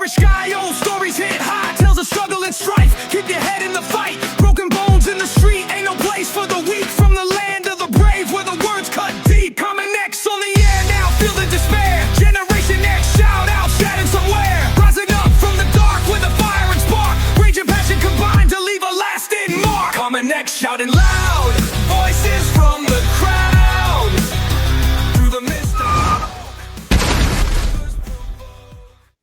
average guy, old stories hit high, tells of struggle and strife. Keep your head in the fight. Broken bones in the street, ain't no place for the weak. From the land of the brave, where the words cut deep. Coming next on the air now, feel the despair. Generation X, shout out, shattered somewhere. Rising up from the dark with a fire and spark. Rage and passion combined to leave a lasting mark. Coming next, shouting loud, voices from the crowd. Through the mist of...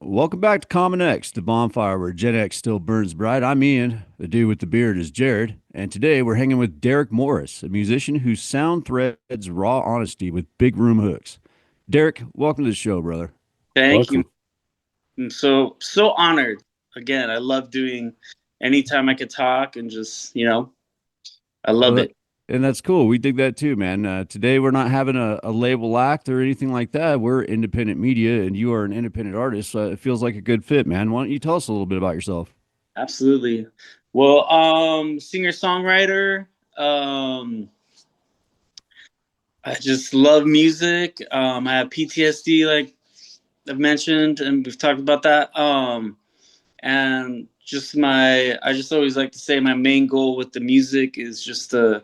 Welcome back to Common X, the bonfire where Gen X still burns bright. I'm Ian. The dude with the beard is Jared. And today we're hanging with Derek Morris, a musician whose sound threads raw honesty with big room hooks. Derek, welcome to the show, brother. Thank you. I'm so honored. Again, I love doing anytime I could talk and just, I love it. And that's cool. We dig that too, man. Today we're not having a label act or anything like that. We're independent media and you are an independent artist. So it feels like a good fit, man. Why don't you tell us a little bit about yourself? Absolutely. Well, singer-songwriter. I just love music. I have PTSD, like I've mentioned, and we've talked about that. And I just always like to say my main goal with the music is just to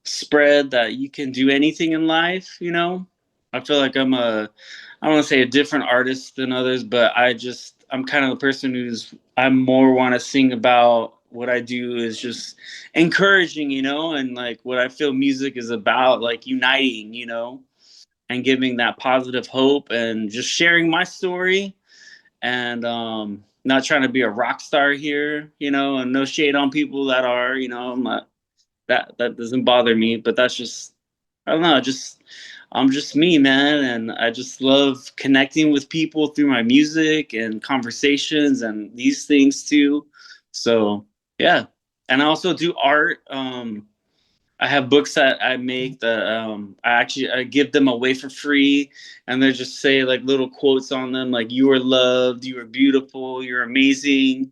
spread that you can do anything in life. I feel like I don't want to say a different artist than others, but I'm kind of the person I more want to sing about what I do is just encouraging, and like what I feel music is about, like uniting, and giving that positive hope and just sharing my story and not trying to be a rock star here, and no shade on people that are, I'm not, that doesn't bother me, but that's just, I don't know, I'm just me, man, and I just love connecting with people through my music and conversations and these things too. So yeah, and I also do art. I have books that I make that I give them away for free, and they just say like little quotes on them, like "You are loved, you are beautiful, you're amazing,"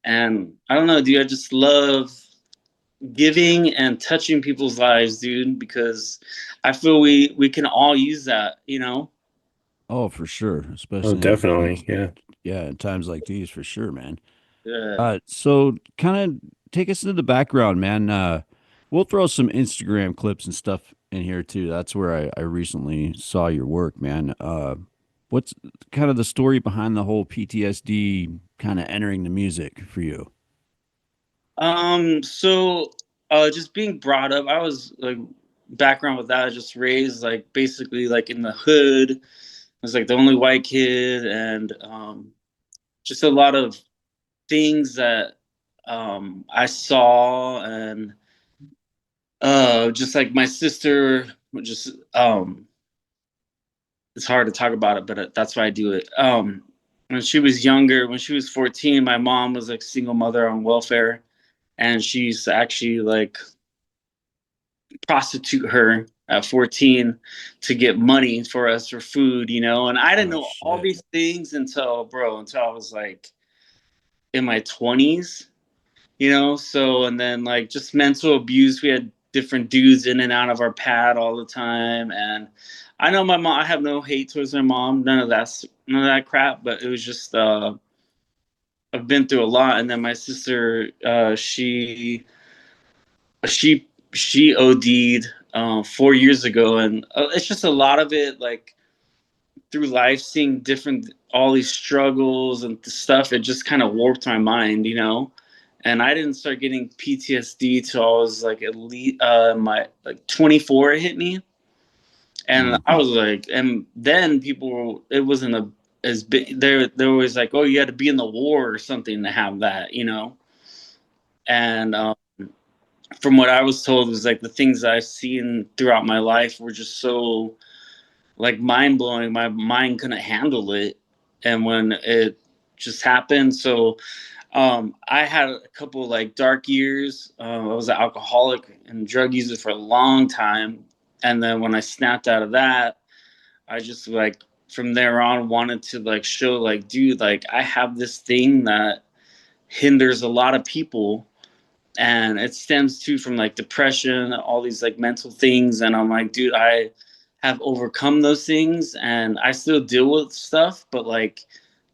and I don't know, dude. I just love giving and touching people's lives, dude, because I feel we can all use that, Oh, for sure. Especially definitely. Yeah, in times like these, for sure, man. Yeah. So kind of take us into the background, man. We'll throw some Instagram clips and stuff in here too. That's where I recently saw your work, man. What's kind of the story behind the whole PTSD kind of entering the music for you? So just being brought up, I was like background with that, I was just raised like basically like in the hood. I was like the only white kid, and just a lot of things that I saw, and just like my sister just it's hard to talk about it, but that's why I do it. When she was younger, when she was 14, my mom was like single mother on welfare, and she used to actually like prostitute her at 14 to get money for us for food, and I didn't know all these things until I was like in my 20s, so, and then like just mental abuse. We had different dudes in and out of our pad all the time, and I know my mom, I have no hate towards my mom, none of that crap, but it was just I've been through a lot. And then my sister, she OD'd 4 years ago, and it's just a lot of it, like through life, seeing all these struggles and stuff. It just kind of warped my mind, And I didn't start getting PTSD till I was like at least my like 24. It hit me, and I was like, and then it wasn't as big. They're always like, oh, you had to be in the war or something to have that, And from what I was told, was like the things I've seen throughout my life were just so like mind blowing. My mind couldn't handle it, and when it just happened, so I had a couple like dark years. I was an alcoholic and drug user for a long time, and then when I snapped out of that, I just like from there on wanted to like show like, dude, like I have this thing that hinders a lot of people. And it stems too from like depression, all these like mental things. And I'm like, dude, I have overcome those things and I still deal with stuff, but like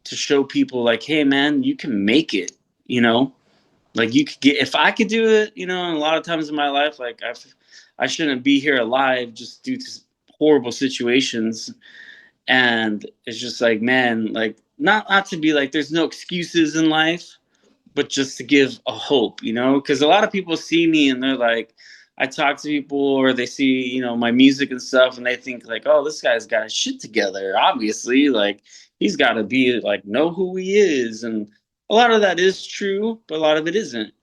to show people like, hey man, you can make it, you know, like you could get, if I could do it, you know, and a lot of times in my life, like I shouldn't be here alive just due to horrible situations. And it's just like, man, like not to be like, there's no excuses in life, but just to give a hope, you know, because a lot of people see me and they're like, I talk to people or they see, you know, my music and stuff, and they think like, oh, this guy's got his shit together. Obviously, like he's got to be like know who he is, and a lot of that is true, but a lot of it isn't.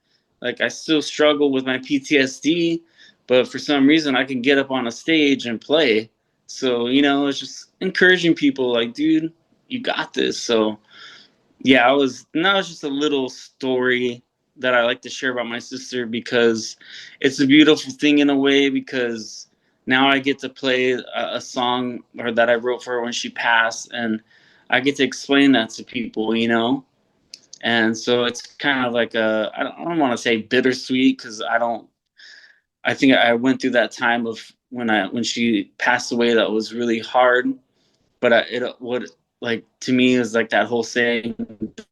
Like I still struggle with my PTSD, but for some reason I can get up on a stage and play. So you know, it's just encouraging people like, dude, you got this. So yeah, that was just a little story that I like to share about my sister because it's a beautiful thing in a way, because now I get to play a song or that I wrote for her when she passed, and I get to explain that to people, you know? And so it's kind of like I don't want to say bittersweet, because I think I went through that time of when she passed away that was really hard, but it would, like, to me is like that whole saying,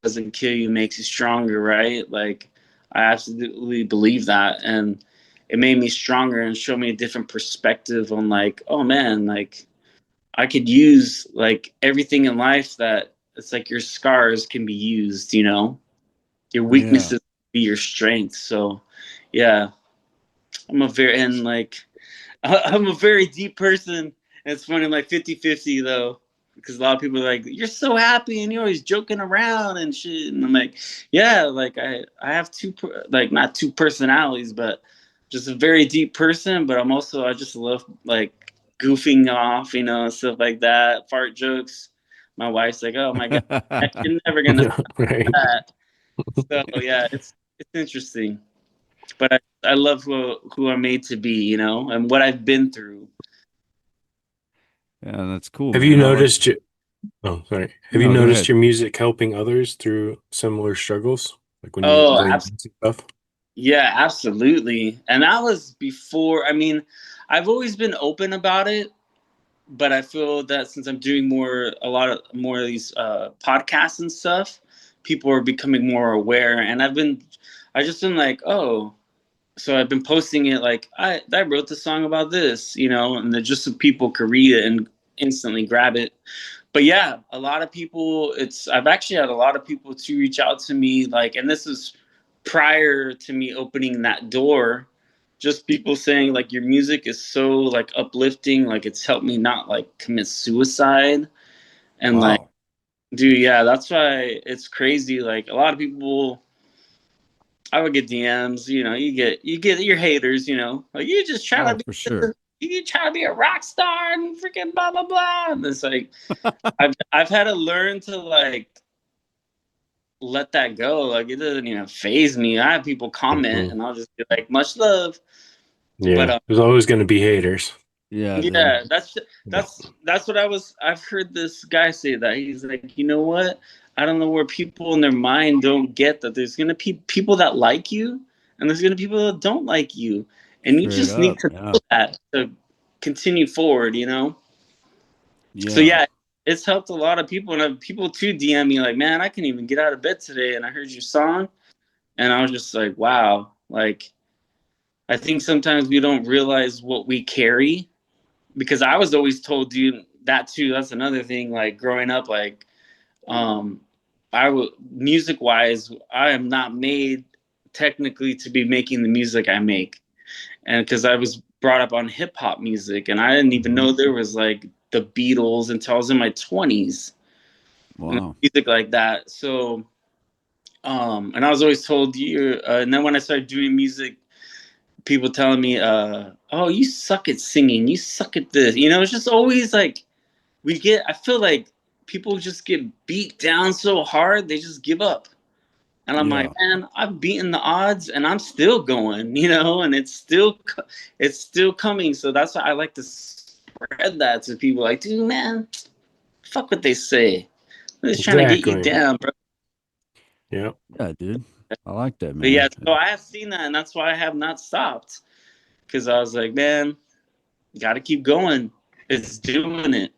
doesn't kill you makes you stronger, right? Like I absolutely believe that, and it made me stronger and showed me a different perspective on like, oh man, like I could use like everything in life, that it's like your scars can be used, you know, your Yeah. weaknesses be your strength. So yeah, I'm a very, and like I'm a very deep person. And it's funny, like 50-50 though, because a lot of people are like, you're so happy and you're always joking around and shit. And I'm like, yeah, like I have like not two personalities, but just a very deep person. But I just love like goofing off, you know, stuff like that, fart jokes. My wife's like, oh my God, you're never going to Yeah, right. that. So yeah, it's interesting. But I love who I'm made to be, you know, and what I've been through. Yeah, that's cool, Have you man. I like. noticed oh, sorry. Have you No, go noticed ahead. your music helping others through similar struggles? Like when you Oh, write stuff? yeah, absolutely. And that was before, I mean, I've always been open about it, but I feel that since I'm doing a lot of more of these podcasts and stuff, people are becoming more aware. And I just been like, oh, so I've been posting it like, I wrote the song about this, you know, and then just so people could read it and instantly grab it. But yeah, a lot of people, I've actually had a lot of people to reach out to me, like, and this is prior to me opening that door, just people saying like, your music is so like uplifting, like it's helped me not like commit suicide. And like, Wow. dude, yeah, that's why it's crazy. Like a lot of people, I would get DMs, you know, you get your haters, you know, like you just try to Oh, be, for sure. you try to be a rock star and freaking blah blah blah. And it's like I've had to learn to like let that go. Like it doesn't even phase me. I have people comment Mhm. and I'll just be like, much love. But Yeah, there's always going to be haters. Yeah, dude. yeah, Yeah. that's what I've heard this guy say that. He's like, you know what? I don't know where people in their mind don't get that there's gonna be people that like you and there's gonna be people that don't like you. And you Straight just need up. to Yeah. know that to continue forward, you know? So Yeah. yeah, it's helped a lot of people, and people too DM me like, man, I couldn't even get out of bed today and I heard your song. And I was just like, wow, like I think sometimes we don't realize what we carry, because I was always told, dude, that too. That's another thing. Like growing up, like um, I would, music wise, I am not made technically to be making the music I make, and because I was brought up on hip hop music, and I didn't even Mhm. know there was like the Beatles until I was in my 20s and Wow. music like that. So, and I was always told you, and then when I started doing music, people telling me, "Oh, you suck at singing. You suck at this." You know, it's just always like I feel like people just get beat down so hard they just give up. And I'm like, Yeah. man, I've beaten the odds and I'm still going, you know, and it's still coming. So that's why I like to spread that to people. Like, dude, man, fuck what they say. They're just trying to get you Exactly. down, bro. Yeah. Yeah, dude. I like that, But yeah, man. so I have seen that, and that's why I have not stopped, because I was like, man, got to keep going. It's doing it.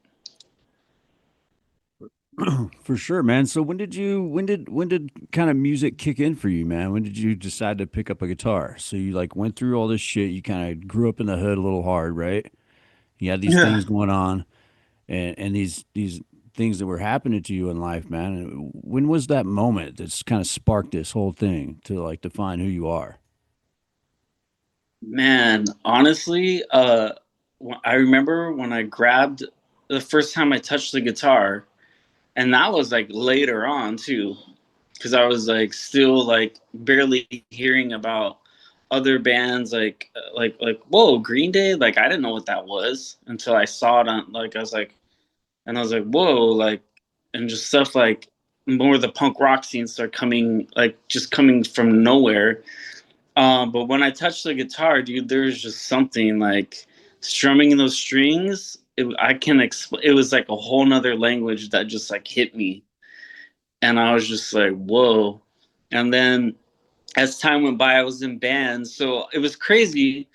For sure, man. So when did kind of music kick in for you, man? When did you decide to pick up a guitar? So you like went through all this shit. You kind of grew up in the hood a little hard, right? You had these Yeah. things going on, and these things that were happening to you in life, man. And when was that moment that's kind of sparked this whole thing to like define who you are? Man, honestly, I remember when I grabbed the first time I touched the guitar, and that was like later on too, because I was like still like barely hearing about other bands like whoa, Green Day. Like I didn't know what that was until I saw it on, like I was like, and I was like, whoa, like, and just stuff like more of the punk rock scene start coming, like just coming from nowhere. But when I touched the guitar, dude, there's just something like strumming those strings. I can explain. It was like a whole nother language that just like hit me, and I was just like, whoa. And then as time went by, I was in bands, so it was crazy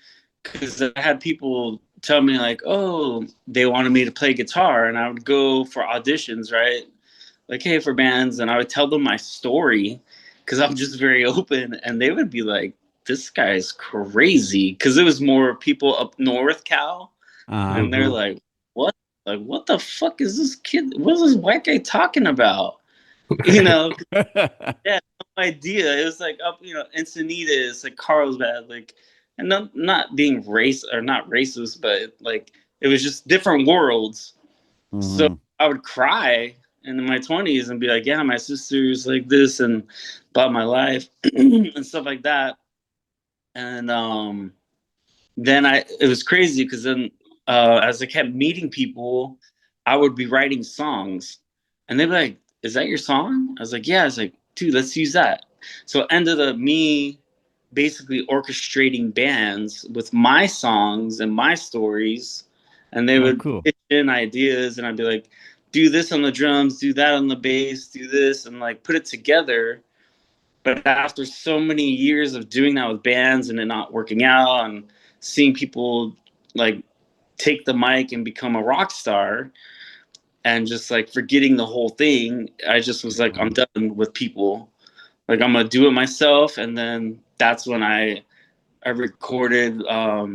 because I had people tell me like, oh, they wanted me to play guitar, and I would go for auditions, right? Like, hey, for bands, and I would tell them my story because I'm just very open, and they would be like, this guy's crazy, because it was more people up north, Cal, and they're Uh-huh. like, what? Like, what the fuck is this kid? What is this white guy talking about? You know, yeah, no idea. It was like up, Encinitas, like Carlsbad, like, and not being race or not racist, but like it was just different worlds. So Hmm. I would cry in my 20s and be like, yeah, my sister's like this and about my life and stuff like that. And then it was crazy because then as I kept meeting people, I would be writing songs, and they'd be like, "Is that your song?" I was like, "Yeah." I was like, "Dude, let's use that." So it ended up me basically orchestrating bands with my songs and my stories, and they Oh, would cool. pitch in ideas, and I'd be like, "Do this on the drums, do that on the bass, do this," and like put it together. But after so many years of doing that with bands and it not working out and seeing people like take the mic and become a rock star and just like forgetting the whole thing, I just was like, I'm Mhm. done with people. Like I'm gonna do it myself. And then that's when I recorded. I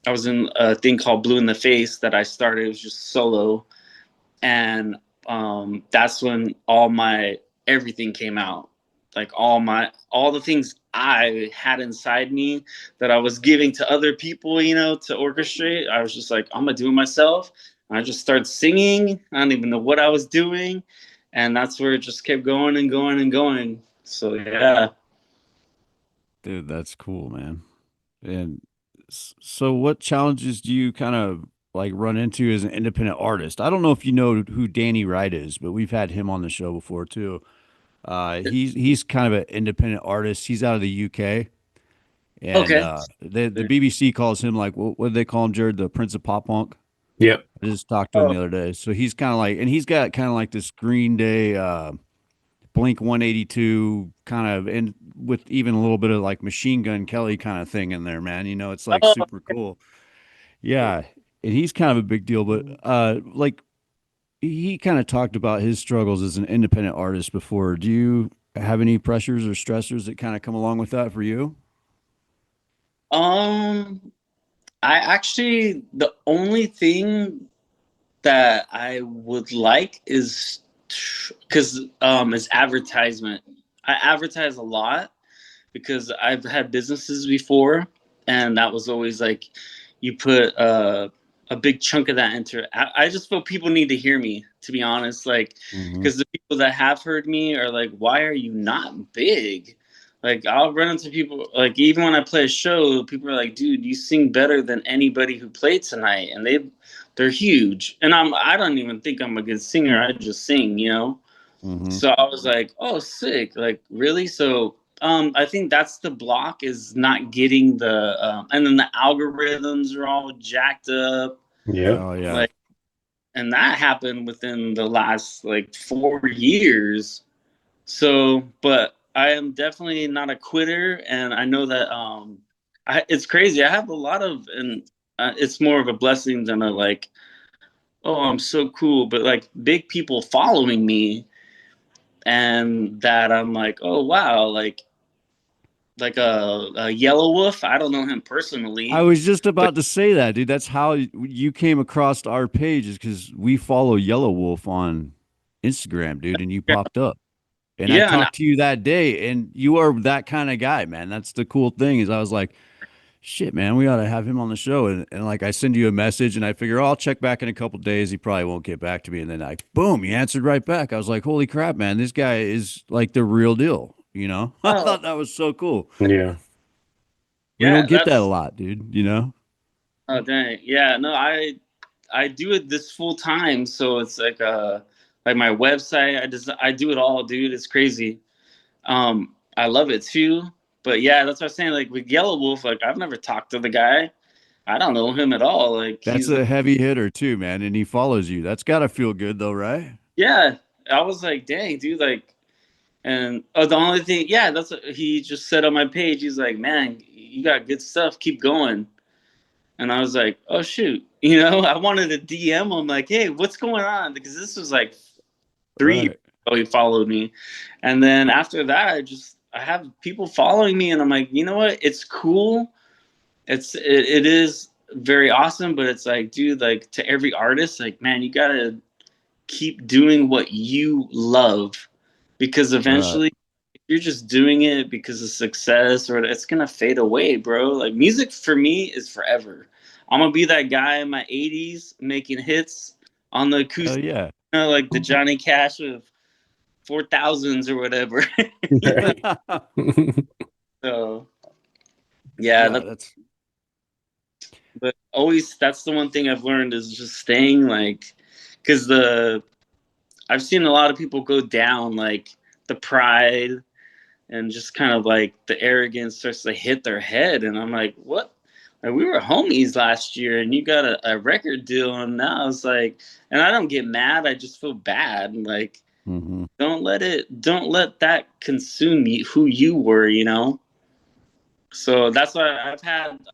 was in a thing called Blue in the Face that I started. It was just solo, and that's when all my everything came out, like all the things I had inside me that I was giving to other people, to orchestrate. I was just like, I'm gonna do it myself. And I just started singing. I don't even know what I was doing, and that's where it just kept going and going and going. So yeah. Dude, that's cool, man. And so what challenges do you kind of like run into as an independent artist? I don't know if you know who Danny Wright is, but we've had him on the show before too. He's kind of an independent artist. He's out of the UK, and Okay. the BBC calls him like what do they call him, Jared? The Prince of Pop Punk. Yep. I just talked to him Oh, the other day. So he's kind of like, and he's got kind of like this Green Day, Blink 182 kind of, and with even a little bit of like Machine Gun Kelly kind of thing in there, man. It's like oh, super cool. Yeah, and he's kind of a big deal, but like he kind of talked about his struggles as an independent artist before. Do you have any pressures or stressors that kind of come along with that for you? um, I actually the only thing that I would like is because is advertisement. I advertise a lot because I've had businesses before, and that was always like you put a big chunk of that into it. I just feel people need to hear me, to be honest. Like, Hmm. because the people that have heard me are like, "Why are you not big?" Like, I'll run into people like even when I play a show, people are like, "Dude, you sing better than anybody who played tonight," and they're huge. And I don't even think I'm a good singer. I just sing. Hmm. So I was like, oh, sick. Like, really? So I think that's the block is not getting and then the algorithms are all jacked up. Yep. Oh yeah. Like, and that happened within the last like 4 years. So, but I am definitely not a quitter. And I know that it's crazy. I have a lot of, and it's more of a blessing than a like, oh, I'm so cool, but like big people following me, and that I'm like, oh wow, like a Yellow Wolf. I don't know him I personally, was just but about to say that, dude. That's how you came across our page, is because we follow Yellow Wolf on Instagram, dude, and you yeah, popped up. And I yeah, and talked to you that day, and you are that kind of guy, man. That's the cool thing, is I was like, shit, man, we ought to have him on the show. And like I send you a message and I figure, oh, I'll check back in a couple days. He probably won't get back to me. And then boom, he answered right back. I was like, holy crap, man, this guy is like the real deal. You know, I oh thought that was so cool. Yeah. We don't yeah, get that a that's lot, dude. You know? oh dang, yeah, no, I do it this full time, so it's like my website. I do it all, dude. It's crazy. I love it too. But yeah, that's what I'm saying. Like with Yellow Wolf, like I've never talked to the guy. I don't know him at all. Like That's he's a heavy hitter too, man. And he follows you. That's got to feel good though, right? yeah. I was like, dang, dude, like, and oh, the only thing, yeah, that's what he just said on my page. He's like, man, you got good stuff. Keep going. And I was like, oh shoot, I wanted to DM him like, hey, what's going on? Because this was like 3 years Right. ago he followed me, and then after that, I have people following me, and I'm like, you know what? It's cool. It is very awesome, but it's like, dude, like to every artist, like, man, you gotta keep doing what you love, because Right. eventually if you're just doing it because of success, or it's gonna fade away, bro. Like music for me is forever. I'm gonna be that guy in my 80s making hits on the Hell acoustic, yeah. like the Johnny Cash of 4000s or whatever. Right. So yeah, Yeah. that's, That's but always, that's the one thing I've learned is just staying like, because I've seen a lot of people go down, like the pride and just kind of like the arrogance starts to hit their head, and I'm like, what? Like, we were homies last year, and you got a record deal, and now it's like, and I don't get mad. I just feel bad, and like, mhm. don't let that consume you, who you were. So that's why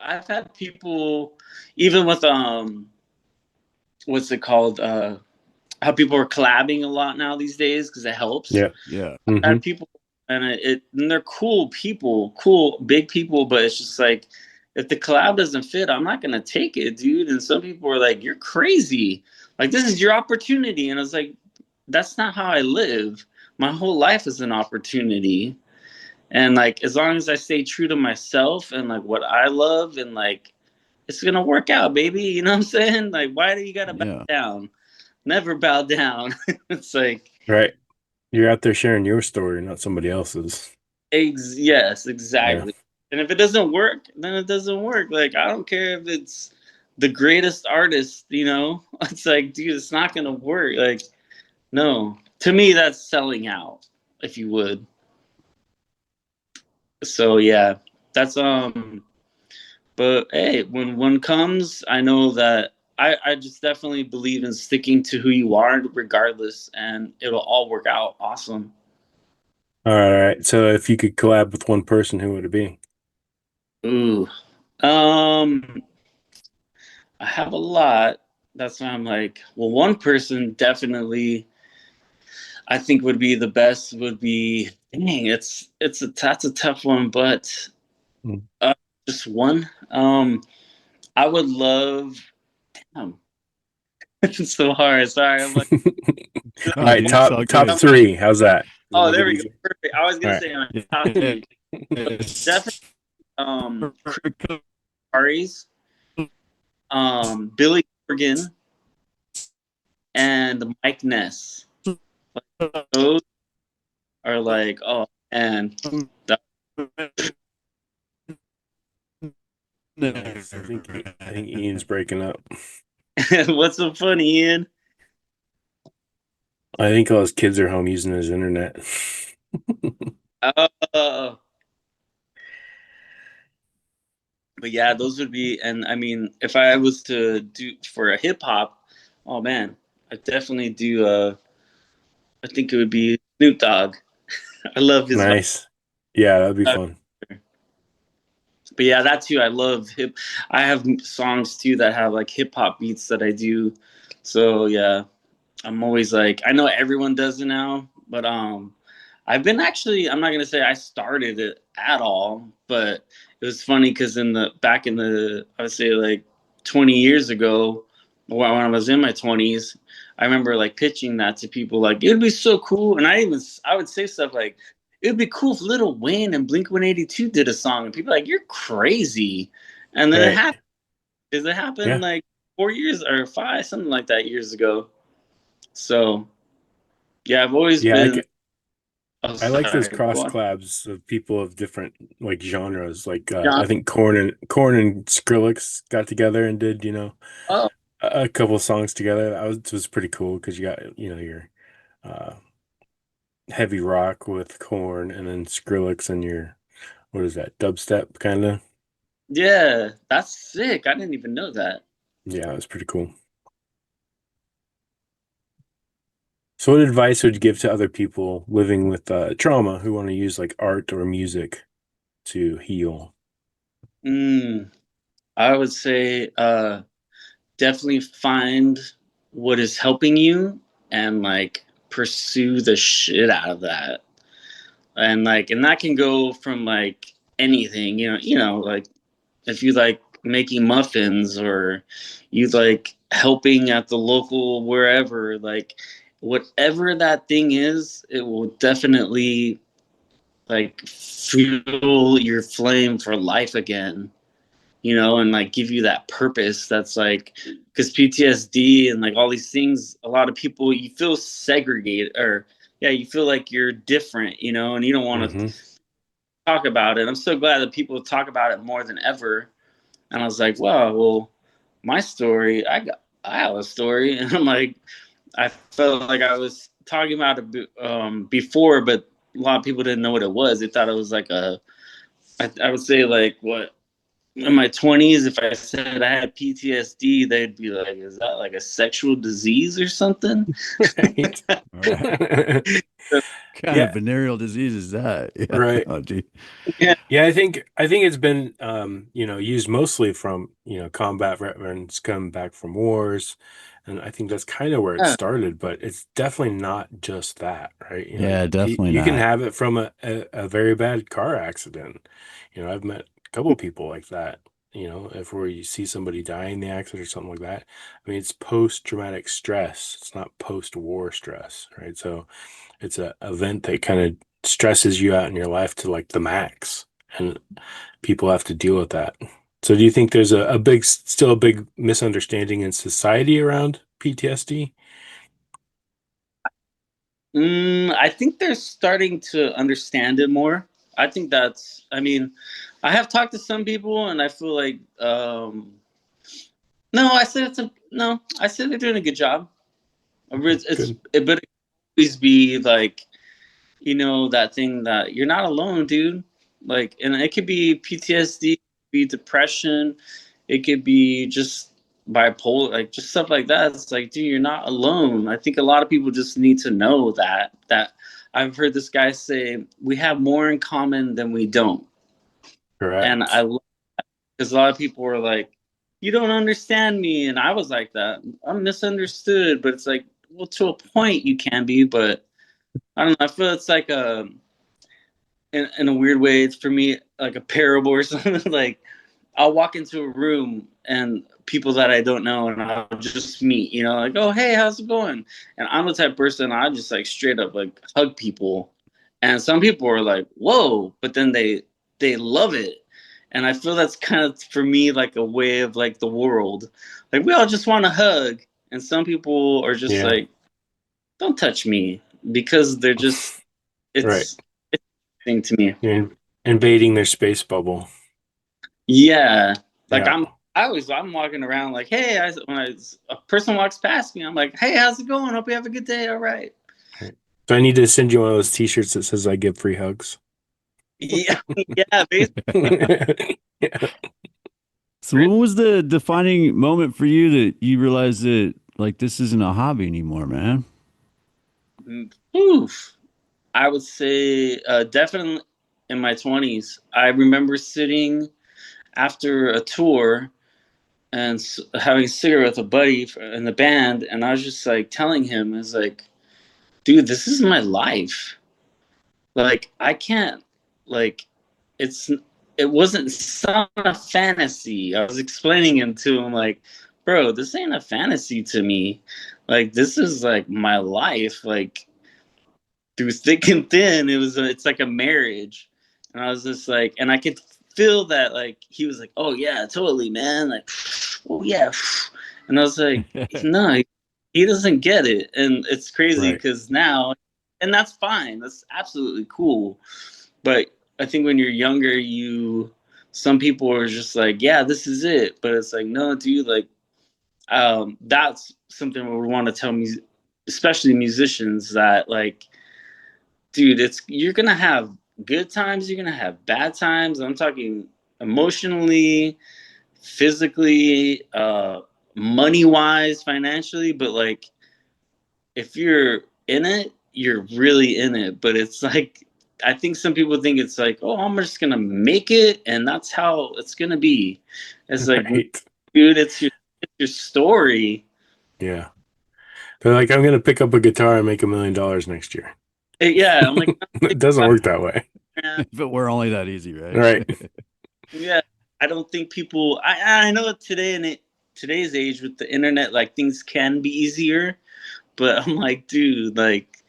I've had people, even with what's it called, how people are collabing a lot now these days because it helps. Yeah. Yeah. I Hmm. had people, and they're cool people, cool big people, but it's just like, if the collab doesn't fit, I'm not gonna take it, dude. And some people are like, you're crazy, like this is your opportunity, and I was like, that's not how I live. My whole life is an opportunity, and like as long as I stay true to myself and like what I love, and like it's gonna work out, baby. You know what I'm saying? Like, why do you gotta bow Yeah. down? Never bow down. It's like, Right. You're out there sharing your story, not somebody else's. yes, Yeah. exactly. And if it doesn't work, then it doesn't work. Like, I don't care if it's the greatest artist. It's like, dude, it's not gonna work. Like, no. To me, that's selling out, if you would. So yeah, that's but hey, when one comes, I know that I just definitely believe in sticking to who you are regardless, and it'll all work out awesome. All right. All right. So if you could collab with one person, who would it be? Ooh. Um I have a lot. That's why I'm like, well, one person definitely I think would be the best would be, dang, that's a tough one, but Mm. uh, just one. I would love, damn, it's so hard. Sorry, I'm like, All No, right. dude, it's Top all top good. three. How's that? Does it oh, make there it we go. easy? Perfect. I was All gonna right. say my top three. Definitely Kari's, Billy Corgan, and Mike Ness. Those are like, oh man. That- I think Ian's breaking up. What's so funny, Ian? I think all his kids are home using his internet. Uh, but yeah, those would be, and I mean, if I was to do for a hip hop, oh man, I definitely do. I think it would be Snoop Dogg. I love his vibe. Nice. Yeah, that'd be fun. But yeah, that too. I love hip. I have songs too that have like hip hop beats that I do, So yeah, I'm always like, I know everyone does it now, but I've been actually, I'm not gonna say I started it at all, but it was funny because back in the I would say like 20 years ago, when I was in my 20s, I remember like pitching that to people like it would be so cool, and I would say stuff like it would be cool if Lil Wayne and Blink 182 did a song, and people are like you're crazy, and then it Right. happened. Because it happened Yeah. like 4 years or five, something like that, years ago. So yeah, I've always Yeah. been. Oh, I like those sorry. Go cross on. collabs of people of different like genres. Like John. I think Corn and Skrillex got together and did, Oh, a couple of songs together. That was pretty cool because you got, your uh heavy rock with Corn and then Skrillex and your what is that, dubstep kind of. yeah, that's sick. I didn't even know that. Yeah, it was pretty cool. So what advice would you give to other people living with trauma who want to use like art or music to heal? Mm, I would say definitely find what is helping you and like pursue the shit out of that. And that can go from like anything, like if you like making muffins or you like helping at the local wherever, like whatever that thing is, it will definitely like fuel your flame for life again, and like give you that purpose that's like, because PTSD and like all these things, a lot of people, you feel segregated, or yeah, you feel like you're different, and you don't want to Mm-hmm. talk about it. I'm so glad that people talk about it more than ever. And I was like, wow, well, my story, I have a story. And I'm like, I felt like I was talking about it before, but a lot of people didn't know what it was. They thought it was like I would say like what, in my 20s, if I said I had PTSD, they'd be like, is that like a sexual disease or something? Right. All right. Kind of Yeah, venereal disease is that? Yeah. right. Oh, gee. Yeah. Yeah, I think it's been used mostly from, combat veterans come back from wars. And I think that's kind of where it Yeah. started, but it's definitely not just that, right? Yeah, You, definitely you can not. have it from a very bad car accident. I've met a couple of people like that, if where you see somebody die in the accident or something like that. I mean, it's post-traumatic stress. It's not post-war stress, right? So it's a event that kind of stresses you out in your life to like the max, and people have to deal with that. So do you think there's still a big misunderstanding in society around PTSD? I think they're starting to understand it more. I mean, I have talked to some people and I feel like, no, I said they're doing a good job. Good. But it always be like, that thing that you're not alone, dude. Like, and it could be PTSD, it could be depression, it could be just bipolar, like just stuff like that. It's like, dude, you're not alone. I think a lot of people just need to know that I've heard this guy say we have more in common than we don't. And I Correct. love, because a lot of people were like, you don't understand me. And I was like that. I'm misunderstood. But it's like, well, to a point you can be, but I don't know. I feel it's like in a weird way, it's for me like a parable or something. Like I'll walk into a room and people that I don't know, and I'll just meet, like, oh hey, how's it going? And I'm the type of person I just like straight up like hug people, and some people are like, whoa, but then they love it, and I feel that's kind of for me like a way of like the world, like we all just want to hug, and some people are just Yeah. like, don't touch me because they're just Right. it's thing to me. You're invading their space bubble. Yeah, like Yeah. I'm walking around like, hey, a person walks past me, I'm like, hey, how's it going? Hope you have a good day. All right. Right. So I need to send you one of those t-shirts that says I give free hugs. Yeah, yeah, basically. Yeah. So, what was the defining moment for you that you realized that like this isn't a hobby anymore, man? Oof. I would say definitely in my 20s. I remember sitting after a tour and having a cigarette with a buddy in the band, and I was just like telling him, I was like, dude, this is my life. Like, I can't, like, it's it's not a fantasy. I was explaining it to him, like, bro, this ain't a fantasy to me. Like, this is like my life. Like, through thick and thin, it's like a marriage. And I was just like, and I could feel that, like, he was like, oh yeah, totally, man, like, oh yeah. And I was like, no, he doesn't get it. And it's crazy Right. because now, and that's fine, that's absolutely cool, but I think when you're younger, some people are just like, yeah, this is it, but it's like, no, dude, like, that's something we want to tell me, especially musicians, that, like, dude, you're gonna have good times, you're gonna have bad times. I'm talking emotionally, physically, money wise, financially, but like, if you're in it, you're really in it. But it's like, I think some people think it's like, oh, I'm just gonna make it, and that's how it's gonna be. It's like, Right. dude, it's your story. Yeah. They're like, I'm gonna pick up a guitar and make $1 million next year. Yeah, I'm like, It doesn't work that way. man, If it were only that easy, right? Right. yeah, I don't think people. I know today's age with the internet, like, things can be easier, but I'm like, dude, like,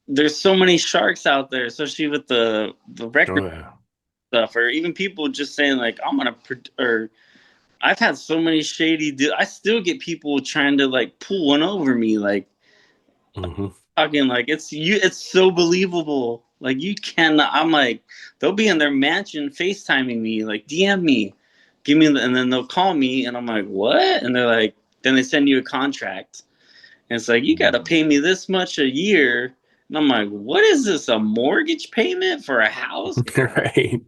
there's so many sharks out there, especially with the record Oh yeah. stuff, or even people just saying like, I'm gonna or I've had so many shady I still get people trying to like pull one over me, like, Hmm. talking like it's so believable. Like, you cannot. I'm like, they'll be in their mansion FaceTiming me, like, DM me, give me and then they'll call me, and I'm like, what? And they're like, then they send you a contract, and it's like, you got to pay me this much a year, and I'm like, what is this? A mortgage payment for a house? Right.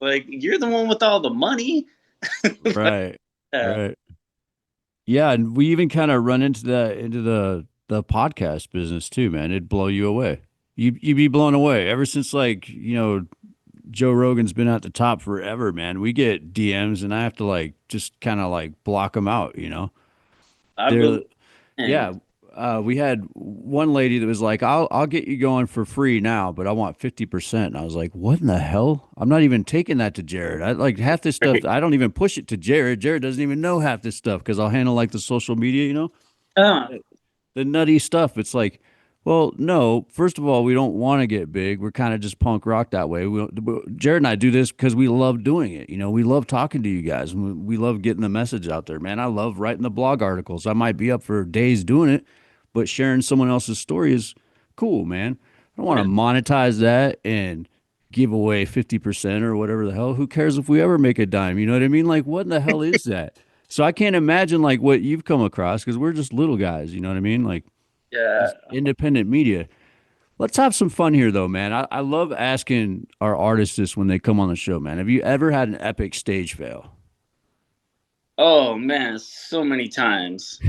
Like, you're the one with all the money. Right. Yeah. Right. Yeah, and we even kind of run into the podcast business too, man. It'd blow you away. You'd be blown away. Ever since, like, Joe Rogan's been at the top forever, man. We get DMs and I have to like just kind of like block them out, you know. I They're believe in. Yeah, we had one lady that was like, "I'll get you going for free now, but I want 50%." And I was like, "What in the hell? I'm not even taking that to Jared. I like half this stuff. Right. I don't even push it to Jared. Jared doesn't even know half this stuff because I'll handle like the social media, you know, Uh, the nutty stuff." It's like, well, no. First of all, we don't want to get big. We're kind of just punk rock that way. Jared and I do this because we love doing it. You know, we love talking to you guys. And we love getting the message out there, man. I love writing the blog articles. I might be up for days doing it, but sharing someone else's story is cool, man. I don't want to monetize that and give away 50% or whatever the hell. Who cares if we ever make a dime? You know what I mean? Like, what in the hell is that? So I can't imagine like what you've come across because we're just little guys. You know what I mean? Like, yeah. just independent media. Let's have some fun here, though, man. I love asking our artists this when they come on the show, man. Have you ever had an epic stage fail? Oh man, so many times.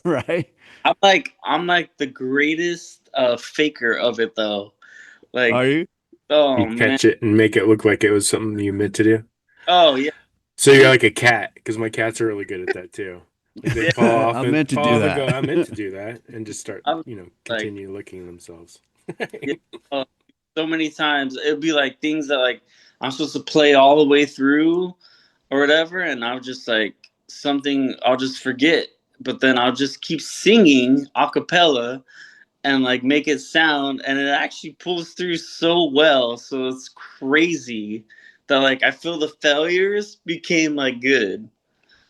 Right? I'm like the greatest faker of it though. Are Like, you? oh You man. catch it and make it look like it was something you meant to do. Oh yeah. So you're like a cat, because my cats are really good at that too. Like they Yeah. I meant to do go, I meant to that. do that, and just start, I'm like, continue licking themselves. yeah, oh, so many times it'd be like things that, like, I'm supposed to play all the way through or whatever, and I'll just like something I'll just forget, but then I'll just keep singing a cappella and like make it sound, and it actually pulls through so well. So it's crazy that, like, I feel the failures became like good.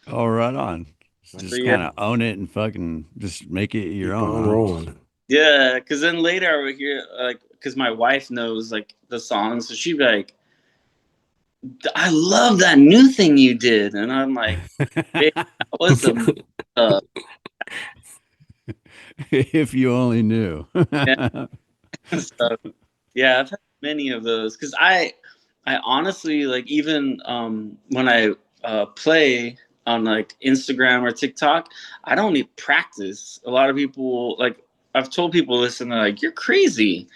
Oh, right on. So Just yeah, kind of own it and fucking just make it your Keep own, on huh? rolling. yeah. Because then later I would hear, like, because my wife knows like the songs, so she'd be like, I love that new thing you did, and I'm like, babe, that was a uh, If you only knew. yeah. So yeah, I've had many of those because I honestly, like, even when I play on like Instagram or TikTok, I don't need practice. A lot of people, like, I've told people this and they're like, "You're crazy."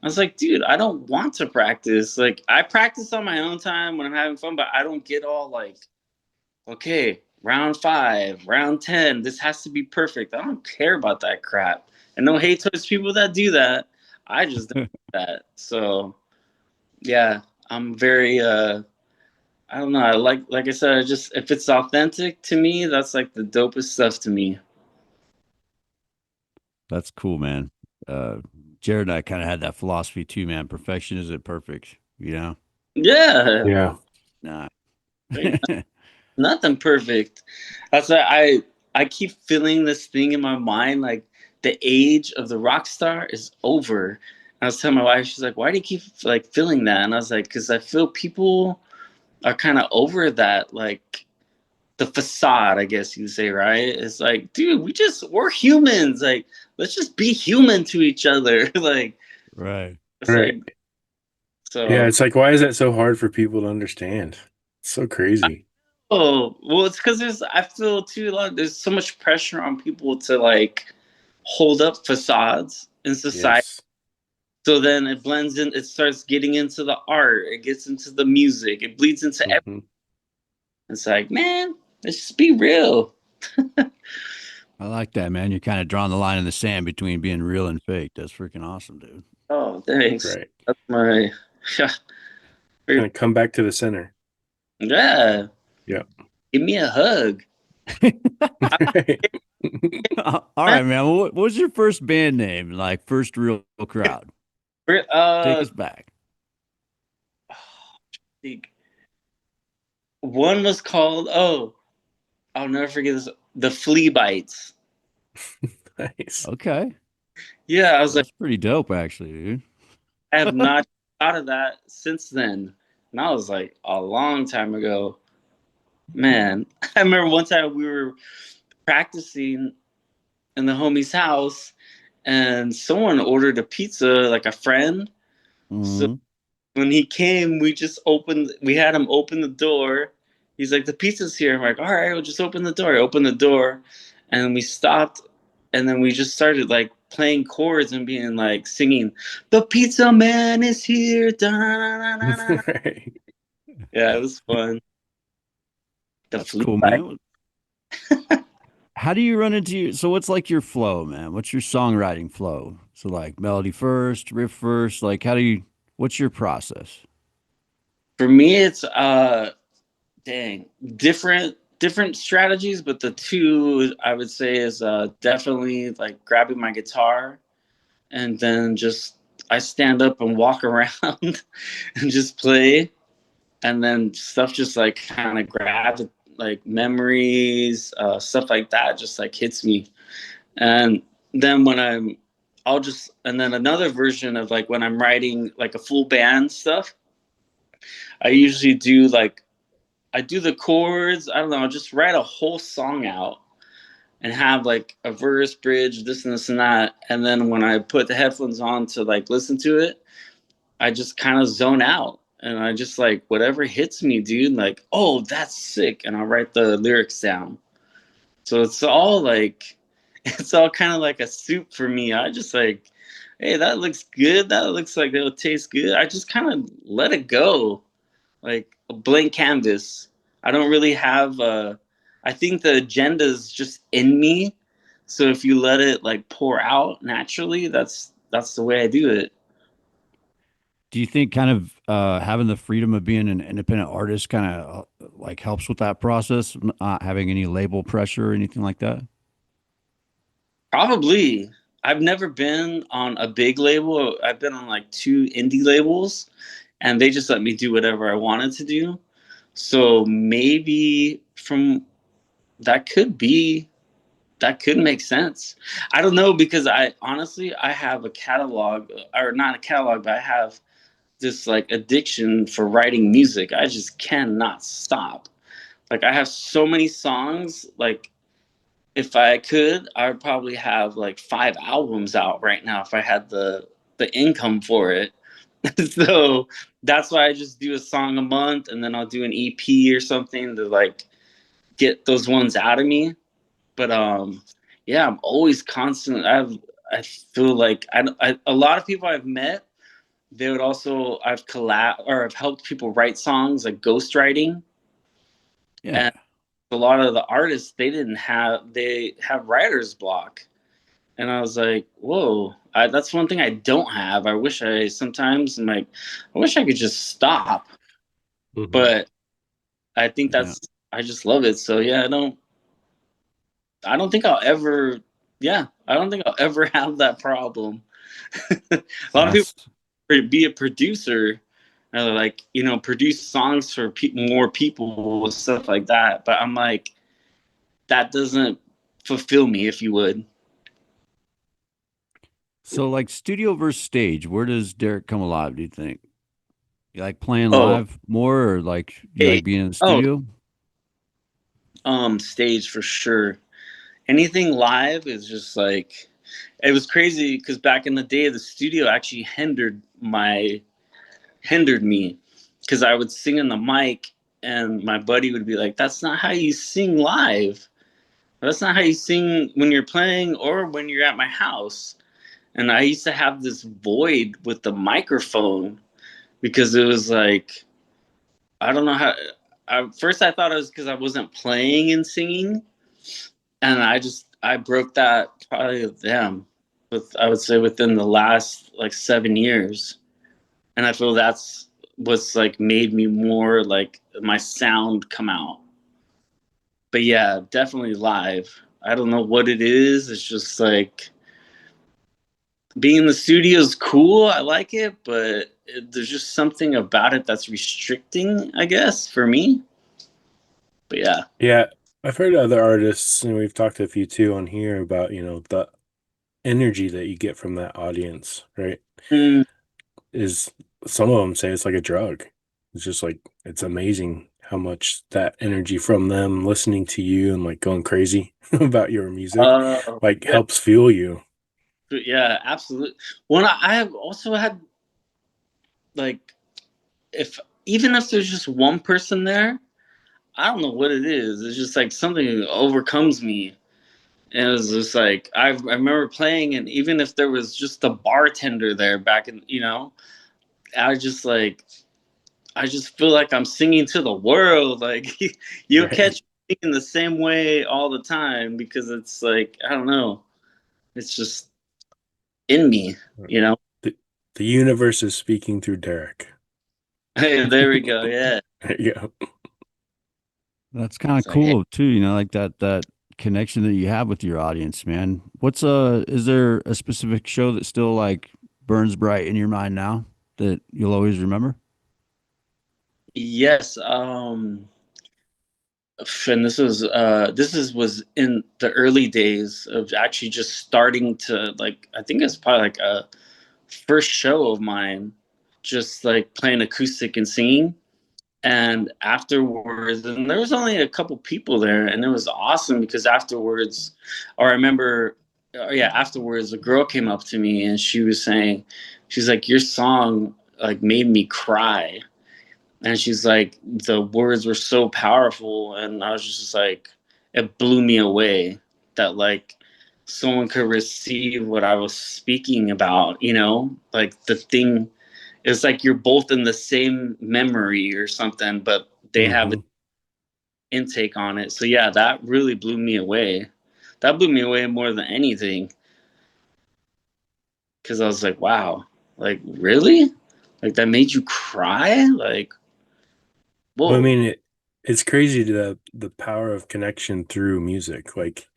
I was like, "Dude, I don't want to practice. Like, I practice on my own time when I'm having fun, but I don't get all like, okay, round 5, round 10, this has to be perfect. I don't care about that crap. And no hate towards people that do that. I just don't do that. So yeah, I'm very I don't know. I like I said, I just if it's authentic to me, that's like the dopest stuff to me. That's cool, man. Uh, Jared and I kind of had that philosophy too, man. Perfection isn't perfect, you know? Yeah. Yeah. Nah. Ain't nothing perfect. That's why I keep feeling this thing in my mind, like the age of the rock star is over. And I was telling my wife, she's like, "Why do you keep like feeling that?" And I was like, "Because I feel people are kind of over that, like the facade, I guess you say, right? It's like, dude, we're humans. Like, let's just be human to each other. Like, Right. it's like Right. Yeah, so. it's like, why is that so hard for people to understand? It's so crazy. Oh, well, it's because I feel too, there's so much pressure on people to like hold up facades in society. Yes. So then it blends in, it starts getting into the art, it gets into the music, it bleeds into everything. Hmm. It's like, man, let's just be real. I like that, man. You're kind of drawing the line in the sand between being real and fake. That's freaking awesome, dude. Oh, thanks. Right. That's my, Kind of come back to the center. yeah, Yeah. give me a hug. Right. All right, man. What was your first band name? Like first real crowd? Take Uh, us back. one was called, oh, I'll never forget this, the Flea Bites. Nice. Okay. Yeah, I was like, That's pretty dope, actually, dude. I have not thought of that since then. And I was like a long time ago. Man, I remember one time we were practicing in the homie's house and someone ordered a pizza, like a friend. So Hmm. when he came, we had him open the door. He's like, the pizza's here. I'm like, all right, we'll just open the door. I opened the door and we stopped and then we just started like playing chords and being like singing, the pizza man is here. Da-na-na-na-na-na. Right. Yeah, it was fun. The That's flea cool, bite. man. How do you run into so what's like your flow, man? What's your songwriting flow? So like melody first, riff first, like what's your process? For me, it's dang, different strategies, but the two I would say is definitely like grabbing my guitar and then just I stand up and walk around and just play, and then stuff just like kind of grabs like memories, stuff like that, just like hits me, and then I'll just and then another version of like when I'm writing like a full band stuff, I usually do like I do the chords. I don't know. I'll just write a whole song out and have like a verse, bridge, this and this and that. And then when I put the headphones on to like listen to it, I just kind of zone out and I just like whatever hits me, dude. Like, oh, that's sick, and I'll write the lyrics down. So it's all like, it's all kind of like a soup for me. I just like, hey, that looks good. That looks like it'll taste good. I just kind of let it go like a blank canvas. I don't really have I think the agenda is just in me. So if you let it like pour out naturally, that's the way I do it. Do you think kind of having the freedom of being an independent artist kind of like helps with that process, not having any label pressure or anything like that? Probably. I've never been on a big label. I've been on like two indie labels and they just let me do whatever I wanted to do. So maybe from that could be that could make sense. I don't know because I honestly I have a catalog or not a catalog, but I have this like addiction for writing music. I just cannot stop. Like I have so many songs. Like if I could, I would probably have like 5 albums out right now if I had the income for it. So that's why I just do a song a month and then I'll do an EP or something to like get those ones out of me. But yeah, I'm always constant. I feel like a lot of people I've met, they would also I've collab or I've helped people write songs like ghostwriting, Yeah. and a lot of the artists, they have writer's block. And I was like, whoa, that's one thing I don't have. I wish sometimes I'm like, I wish I could just stop. Mhm. But I think Yeah. I just love it. So yeah, I don't think I'll ever, I don't think I'll ever have that problem. A lot of That's people be a producer, and like, produce songs for more people, stuff like that. But I'm like, that doesn't fulfill me, if you would. so like studio versus stage. Where does Derek come alive, do you think? You like playing Oh, live more, or like you hey, like being in the oh, studio? stage for sure. Anything live is just like, it was crazy because back in the day, the studio actually hindered me because I would sing in the mic and my buddy would be like, "That's not how you sing live. That's not how you sing when you're playing or when you're at my house." And I used to have this void with the microphone because it was like, I don't know how. First, I thought it was because I wasn't playing and singing, and I broke that probably with them, I would say within the last like 7 years, and I feel that's what's like made me more like my sound come out. But yeah, definitely live. I don't know what it is. It's just like being in the studio is cool. I like it, but there's just something about it that's restricting, I guess, for me. But yeah. Yeah, I've heard other artists, and we've talked to a few too on here about, the energy that you get from that audience, right? Mm, Is some of them say it's like a drug. It's just like it's amazing how much that energy from them listening to you and like going crazy about your music like yeah, helps fuel you. yeah, absolutely. Well, I have also had like, if even if there's just one person there, I don't know what it is. It's just like something overcomes me. And it was just like I remember playing, and even if there was just a bartender there back in, I just like I just feel like I'm singing to the world. Like you'll Right. catch me singing the same way all the time because it's like, I don't know, it's just in me, you know. The, the universe is speaking through Derek. Hey, there we go. Yeah, There you go. That's kind of it's like, hey, cool too, like that connection that you have with your audience, man. Is there a specific show that still like burns bright in your mind now that you'll always remember? yes. And was in the early days of actually just starting to, like, I think it's probably like a first show of mine, just like playing acoustic and singing. And afterwards, and there was only a couple people there, and it was awesome because afterwards, or I remember, yeah, afterwards, a girl came up to me and she was saying, she's like, your song like made me cry. And she's like, the words were so powerful, and I was just like, it blew me away that like someone could receive what I was speaking about, like the thing. It's like you're both in the same memory or something, but they have an Hmm. intake on it. So yeah, that really blew me away. That blew me away more than anything, because I was like, wow, like really, like that made you cry, like Well, I whoa. mean, it's crazy the power of connection through music. Like,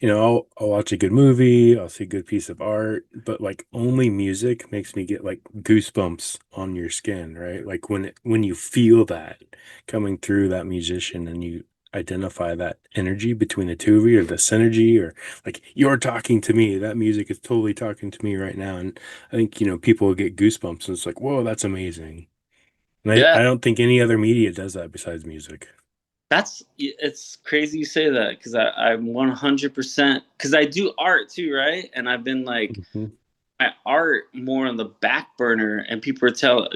I'll watch a good movie, I'll see a good piece of art, but like only music makes me get like goosebumps on your skin, right? Like when you feel that coming through that musician and you identify that energy between the two of you or the synergy or like you're talking to me, that music is totally talking to me right now. And I think, people will get goosebumps and it's like, whoa, that's amazing. And Yeah, I don't think any other media does that besides music. it's crazy you say that, because I'm 100%, because I do art too, right? And I've been like Mhm. my art more on the back burner, and people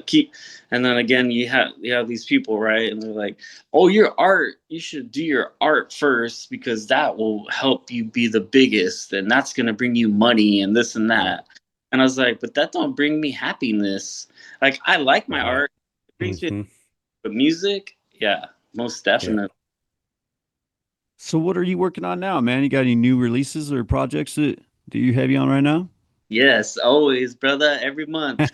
keep, and then again you have these people, right? And they're like, oh, your art, you should do your art first because that will help you be the biggest, and that's going to bring you money and this and Right. that. And I was like, but that don't bring me happiness. Like, I like my Right. art, it brings me, Hmm. but music, yeah, most Yeah. definitely. So what are you working on now, man? You got any new releases or projects that you have you on right now? Yes, always, brother. Every month.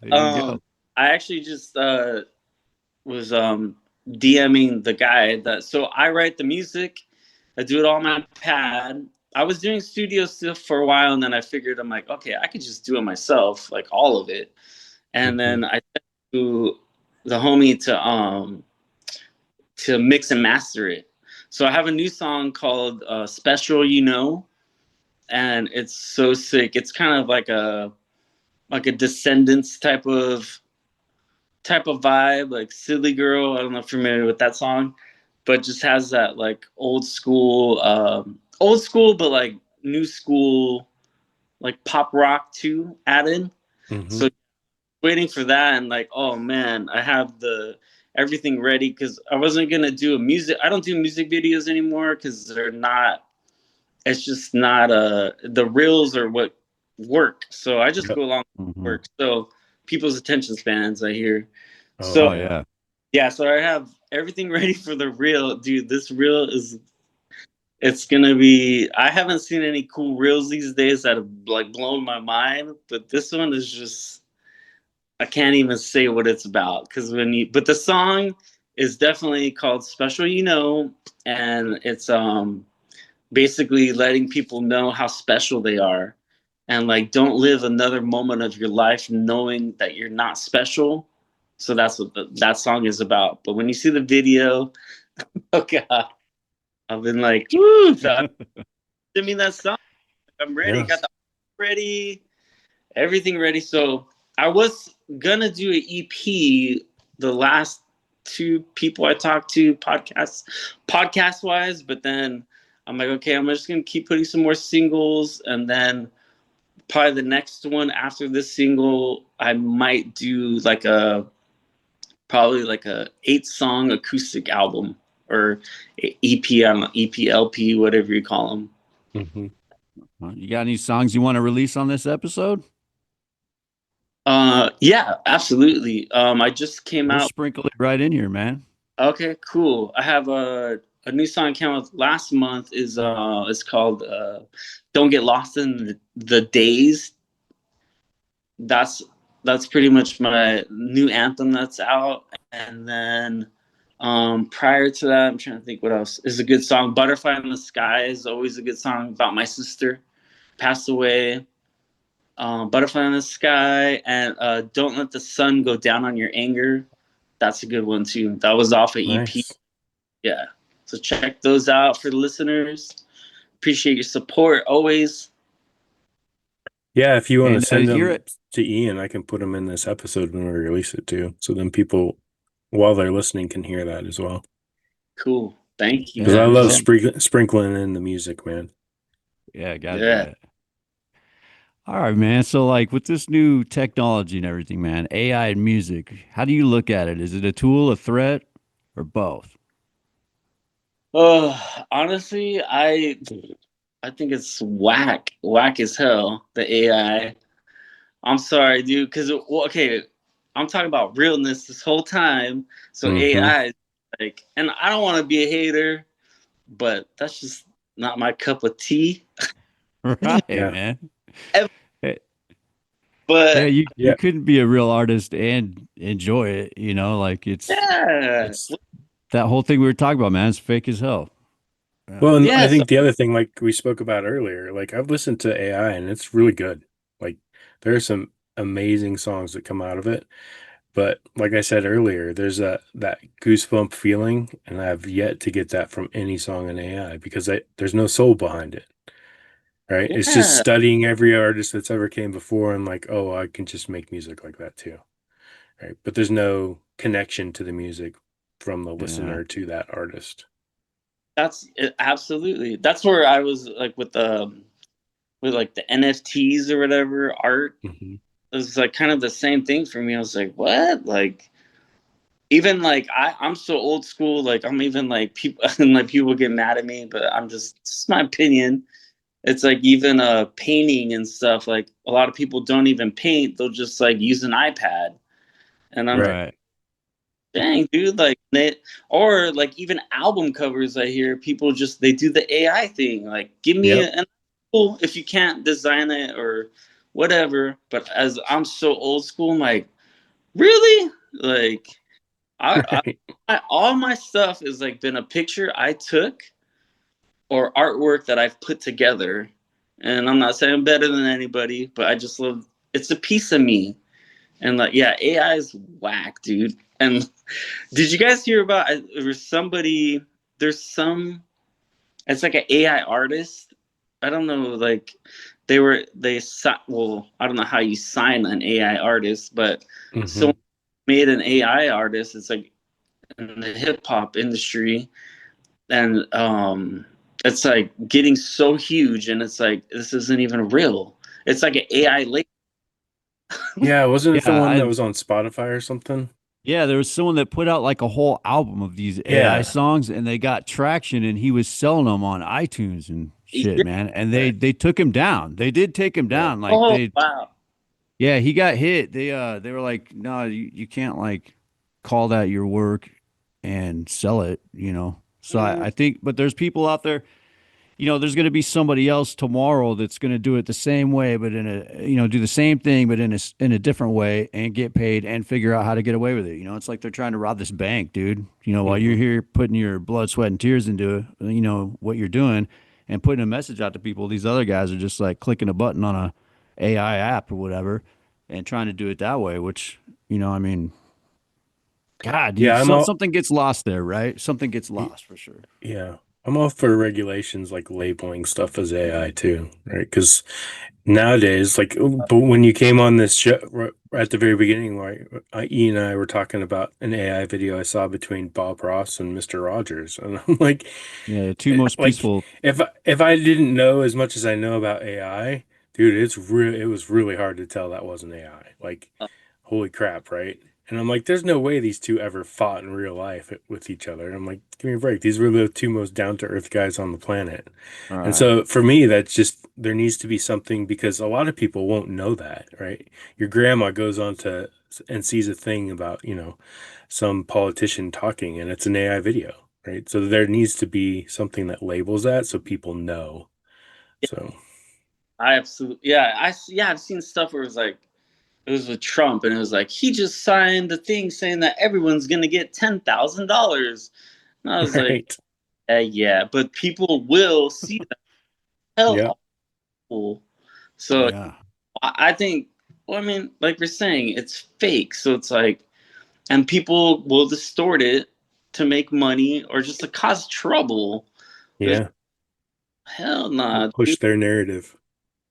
There you Um, go. I actually just was DMing the guy that. So I write the music. I do it all on my pad. I was doing studio stuff for a while, and then I figured I'm like, okay, I could just do it myself, like all of it. And Hmm. then I sent to the homie to mix and master it. So I have a new song called "Special," and it's so sick. It's kind of like a Descendants type of vibe, like "Silly Girl." I don't know if you're familiar with that song, but just has that like old school, but like new school, like pop rock too added. Hmm. So waiting for that, and like, oh man, I have the everything ready because I wasn't gonna do a music. I don't do music videos anymore because they're not. It's just not the reels are what work. So I just Yep. go along with Hmm. work. So people's attention spans, I hear. Oh So Oh yeah. yeah. yeah, so I have everything ready for the reel, dude. This reel is it's gonna be. I haven't seen any cool reels these days that have like blown my mind, but this one is just. I can't even say what it's about because but the song is definitely called "Special," and it's basically letting people know how special they are, and like don't live another moment of your life knowing that you're not special. So that's what that song is about. But when you see the video, oh god, I've been like, woo, so send me that song. I'm ready. Yeah. Got the ready, everything ready. So I was gonna do an EP. The last two people I talked to podcast wise, but then I'm like, okay, I'm just gonna keep putting some more singles, and then probably the next one after this single, I might do like a probably like a 8 song acoustic album or EP, I don't know, EP, LP, whatever you call them. Hmm. You got any songs you want to release on this episode? Yeah, absolutely. I just came We'll out. sprinkle it right in here, man. Okay, cool. I have a new song came out last month. Is it's called "Don't Get Lost in the Days." That's that's pretty much my new anthem that's out. And then prior to that, I'm trying to think what else is a good song. "Butterfly in the Sky" is always a good song about my sister passed away. "Butterfly in the Sky" and "Don't Let the Sun Go Down on Your Anger." That's a good one too. That was off of EP. Nice. Yeah. So check those out for the listeners. Appreciate your support always. Yeah, if you want to And send here them at to Ian, I can put them in this episode when we release it too. So then people, while they're listening, can hear that as well. Cool. Thank you, Because yeah, I man. love send sprinkling in the music, man. yeah, got to do Yeah. that. All right, man. So like with this new technology and everything, man, AI and music, how do you look at it? Is it a tool, a threat, or both? Honestly, I think it's whack as hell. The AI. I'm sorry, dude. Because well, okay, I'm talking about realness this whole time. So Hmm. AI, is like, and I don't want to be a hater, but that's just not my cup of tea. Right, Yeah. man. Ev- Hey, yeah, But you Yeah. couldn't be a real artist and enjoy it, like yeah, it's that whole thing we were talking about, man. It's fake as hell. Yeah. Well, and I yes, think the other thing, like we spoke about earlier, like I've listened to AI and it's really good. Like there are some amazing songs that come out of it. But like I said earlier, there's that goosebump feeling, and I've yet to get that from any song in AI because there's no soul behind it, right? It's just yeah. studying every artist that's ever came before and like, oh, I can just make music like that too, right? But there's no connection to the music from the Yeah. listener to that artist. That's it, absolutely. That's where I was like with like the NFTs or whatever art. Hmm. It was like kind of the same thing for me. I was like, what? Like even like I'm so old school. Like I'm even like people and like people get mad at me, but I'm just it's my opinion. It's like even painting and stuff. Like a lot of people don't even paint; they'll just like use an iPad. And I'm Right. Right. dang, dude, like They, or like even album covers, I hear people just they do the AI thing. Like, give me Yep. an apple if you can't design it or whatever. But as I'm so old school, I'm like, really? Like, I, Right. all my stuff is like been a picture I took or artwork that I've put together. And I'm not saying I'm better than anybody, but I just love it's a piece of me. And like, yeah, AI is whack, dude. And did you guys hear about there was somebody? There's some. It's like an AI artist. I don't know. Like well, I don't know how you sign an AI artist, but Hmm. so made an AI artist. It's like in the hip hop industry, and it's like getting so huge, and it's like this isn't even real. It's like an AI label. Yeah, wasn't it the Yeah, one that I was on Spotify or something? yeah, there was someone that put out like a whole album of these AI Yeah. songs and they got traction and he was selling them on iTunes and shit, man. And Yeah. they took him down. They did take him Yeah. down. Like Oh wow. yeah, he got hit. They were like, "No, you can't like call that your work and sell it, you know." So I Mm, think but there's people out there there's going to be somebody else tomorrow that's going to do it the same way, but do the same thing, but in a different way and get paid and figure out how to get away with it. It's like they're trying to rob this bank, dude. While you're Hmm. here putting your blood, sweat, and tears into, what you're doing and putting a message out to people, these other guys are just like clicking a button on a AI app or whatever and trying to do it that way, which, I mean, God, dude, Yeah, something gets lost there, right? Something gets lost for sure. yeah, I'm all for regulations like labeling stuff as AI too, right? Because nowadays, like, but when you came on this show right at the very beginning, right, Ian and I were talking about an AI video I saw between Bob Ross and Mr. Rogers, and I'm like, Yeah, the two most like peaceful. if I didn't know as much as I know about AI, dude, it was really hard to tell that wasn't AI. Like, holy crap, right? And I'm like, there's no way these two ever fought in real life with each other. And I'm like, give me a break. These were the two most down to earth guys on the planet. All And right. so for me, that's just there needs to be something because a lot of people won't know that, right? Your grandma goes on to and sees a thing about, some politician talking and it's an AI video, right? So there needs to be something that labels that so people know. So I absolutely, yeah, I've seen stuff where it was with Trump, and it was like he just signed the thing saying that everyone's gonna get $10,000, and I was like, right. yeah, but people will see that Yeah. hell awful. So Yeah. I think, well, I mean, like we're saying, it's fake, so it's like, and people will distort it to make money or just to cause trouble. There's Yeah. hell nah, Push dude. their narrative.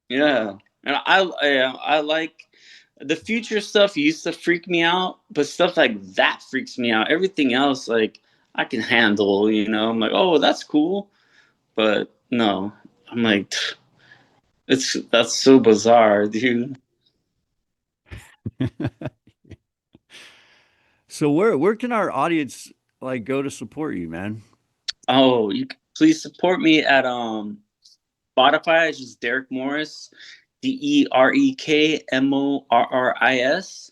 Yeah, and I like the future stuff used to freak me out, but stuff like that freaks me out. Everything else, like I can handle. I'm like, oh, that's cool, but no, I'm like, that's so bizarre, dude. So where can our audience like go to support you, man? Oh, please support me at Spotify. It's just Derek Morris, DerekMorris.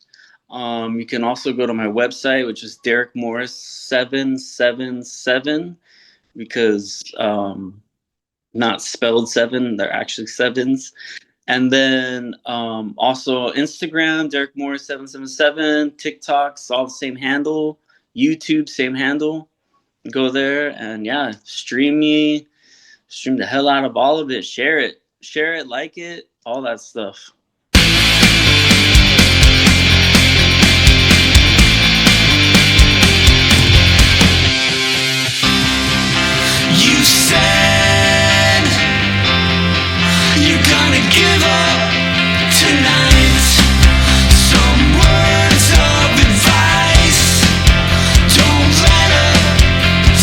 You can also go to my website, which is Derek Morris 777 because not spelled seven, they're actually sevens. And then also Instagram, Derek Morris 777, TikTok's all the same handle, YouTube, same handle. Go there and yeah, stream the hell out of all of it, share it, like it, all that stuff. You said you're gonna give up tonight. Some words of advice. Don't let up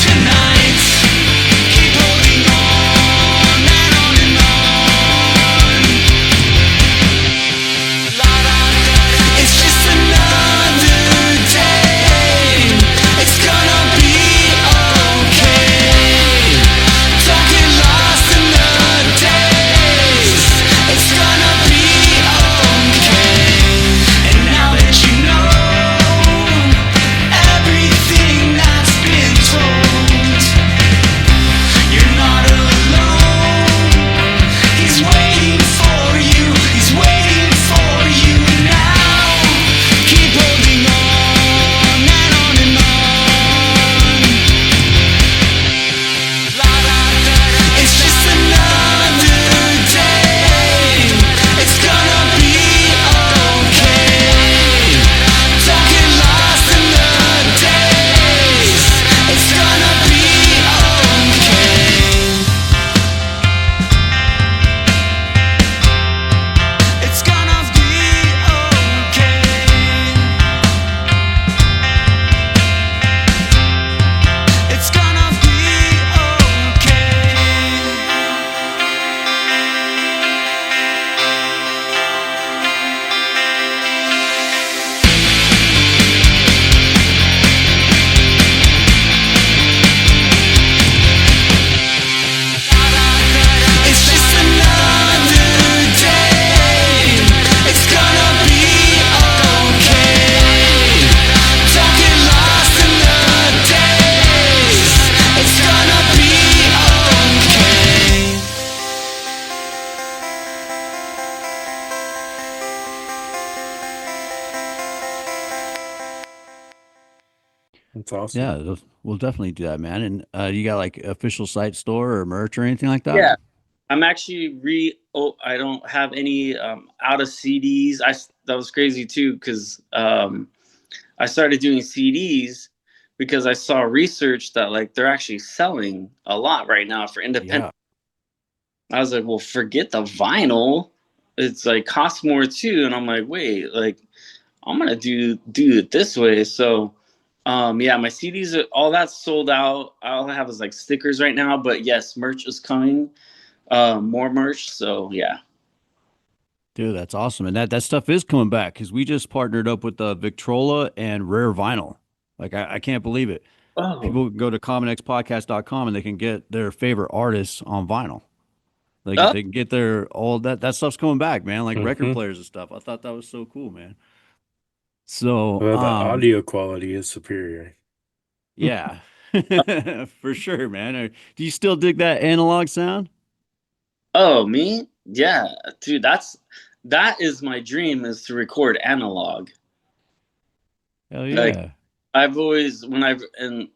tonight. Keep holding on and on and on. It's just another day. It's gonna be okay. That's awesome. Yeah, we'll definitely do that, man. And you got like official site store or merch or anything like that? Yeah, I'm actually I don't have any out of CDs. That was crazy too because I started doing CDs because I saw research that like they're actually selling a lot right now for independent. Yeah. I was like, well, forget the vinyl. It's like costs more too, and I'm like, wait, like I'm gonna do it this way. So, yeah, my CDs are all that's sold out. All I have is like stickers right now, but yes, merch is coming. More merch. So yeah. Dude, that's awesome. And that stuff is coming back because we just partnered up with Victrola and Rare Vinyl. Like, I can't believe it. Oh, People can go to commonxpodcast.com and they can get their favorite artists on vinyl. oh, They can get their all that stuff's coming back, man, like record Hmm. players and stuff. I thought that was so cool, man. So, Well, the audio quality is superior. yeah, for sure, man. Do you still dig that analog sound? oh, me? Yeah, dude. That is my dream is to record analog. Hell Like yeah. I've always when I've and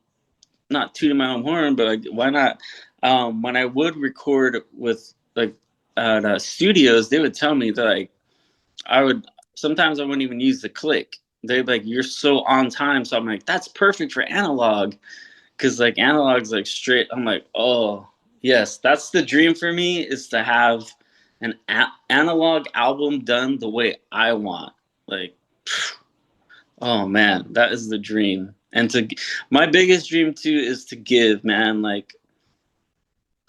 not tooting my own horn, but like why not? When I would record with like at studios, they would tell me that like I would sometimes I wouldn't even use the click. They'd be like, "You're so on time," so I'm like, "That's perfect for analog," because like analog's like straight. I'm like, "Oh yes, that's the dream for me is to have an analog album done the way I want." Like, oh man, that is the dream. And to my biggest dream too is to give, man. Like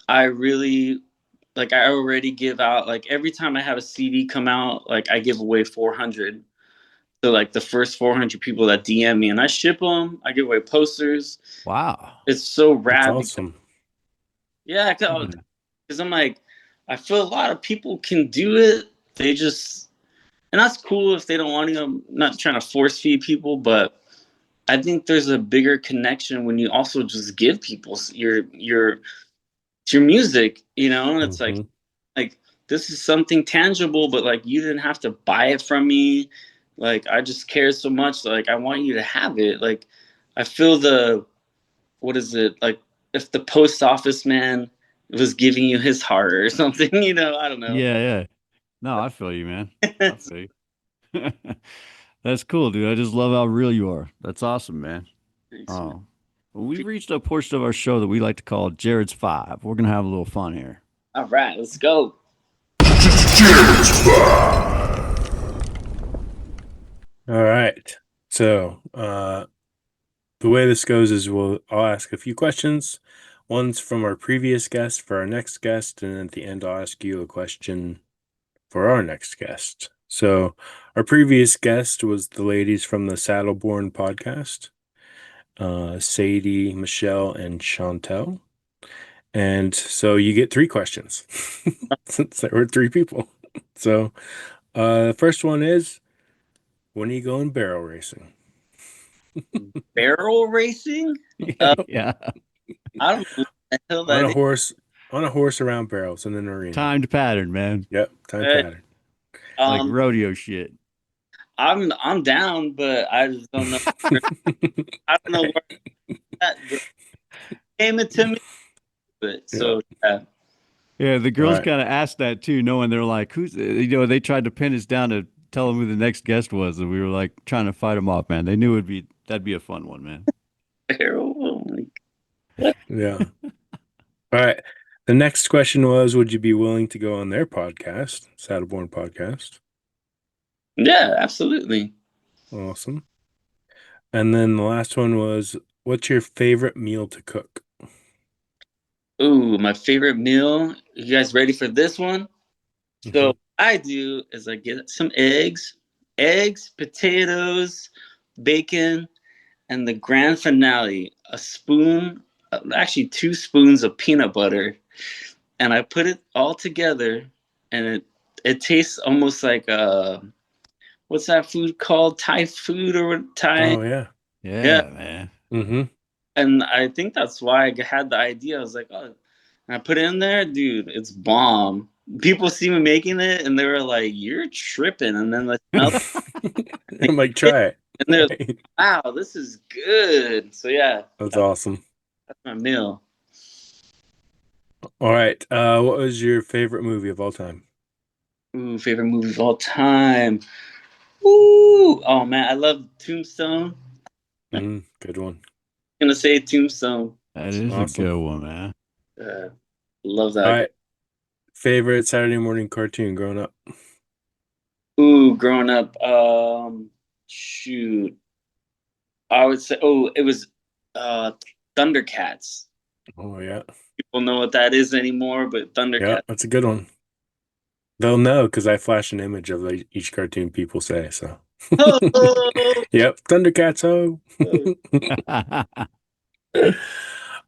I really like I already give out like every time I have a CD come out, like I give away 400 to like the first 400 people that DM me and I ship them. I give away posters. Wow. It's so That's rad because awesome. yeah, Hmm. because I'm like I feel a lot of people can do it. They just and that's cool if they don't want to. I'm not trying to force feed people, but I think there's a bigger connection when you also just give people your music, you know, and it's Hmm. like this is something tangible, but like you didn't have to buy it from me. Like I just care so much. Like I want you to have it. Like I feel the what is it like if the post office man was giving you his heart or something, you know, I don't know. Yeah, yeah. No, I feel you, man. I feel you. That's cool, dude. I just love how real you are. That's awesome, man. Thanks, man. Oh, well, we've reached a portion of our show that we like to call Jared's Five. We're gonna have a little fun here. All right, let's go. All right. So, the way this goes is I'll ask a few questions. One's from our previous guest for our next guest, and at the end I'll ask you a question for our next guest. So, our previous guest was the ladies from the Saddleborn podcast, Sadie, Michelle, and Chantel. And so you get three questions since there were three people. So, the first one is, when are you going barrel racing? Barrel racing? Yeah, yeah. I don't know what the hell On that a is. horse, on a horse around barrels in an arena. Timed pattern, man. Yep, time Uh, pattern. Like Um, rodeo shit. I'm down, but I just don't know. I don't know where that came it to me. But Yeah. so yeah, Yeah, the All girls right. kind of asked that too, knowing they're like, they tried to pin us down to tell them who the next guest was, and we were like trying to fight them off, man. They knew that'd be a fun one, man. barrel. Oh my God. Yeah. All right. The next question was, would you be willing to go on their podcast, Saddleborn Podcast? Yeah, absolutely. Awesome. And then the last one was, what's your favorite meal to cook? Ooh, my favorite meal. You guys ready for this one? So Mhm. what I do is I get some eggs, potatoes, bacon, and the grand finale, a spoon, actually 2 spoons of peanut butter, and I put it all together, and it tastes almost like what's that food called? Thai food or Thai? Oh, yeah. Yeah, Yeah, man. Mm-hmm. and I think that's why I had the idea. I was like, oh, and I put it in there, dude. It's bomb. People see me making it, and they were like, "You're tripping." And then the smell, I'm like, try it. And they're like, Right. wow, this is good. So yeah, That's awesome. that's my meal. All right. What was your favorite movie of all time? Ooh, favorite movie of all time. Ooh, oh man, I love Tombstone. I'm Good one. gonna say Tombstone. That is a Awesome. good one, man. Love All that. right. Favorite Saturday morning cartoon growing up? Ooh, growing up, shoot, I would say, it was uh Thundercats. Oh yeah. People know what that is anymore, but Yeah, Thundercats. that's a good one. They'll know because I flash an image of each cartoon people say. So, Oh! yep, Thundercats. Oh. All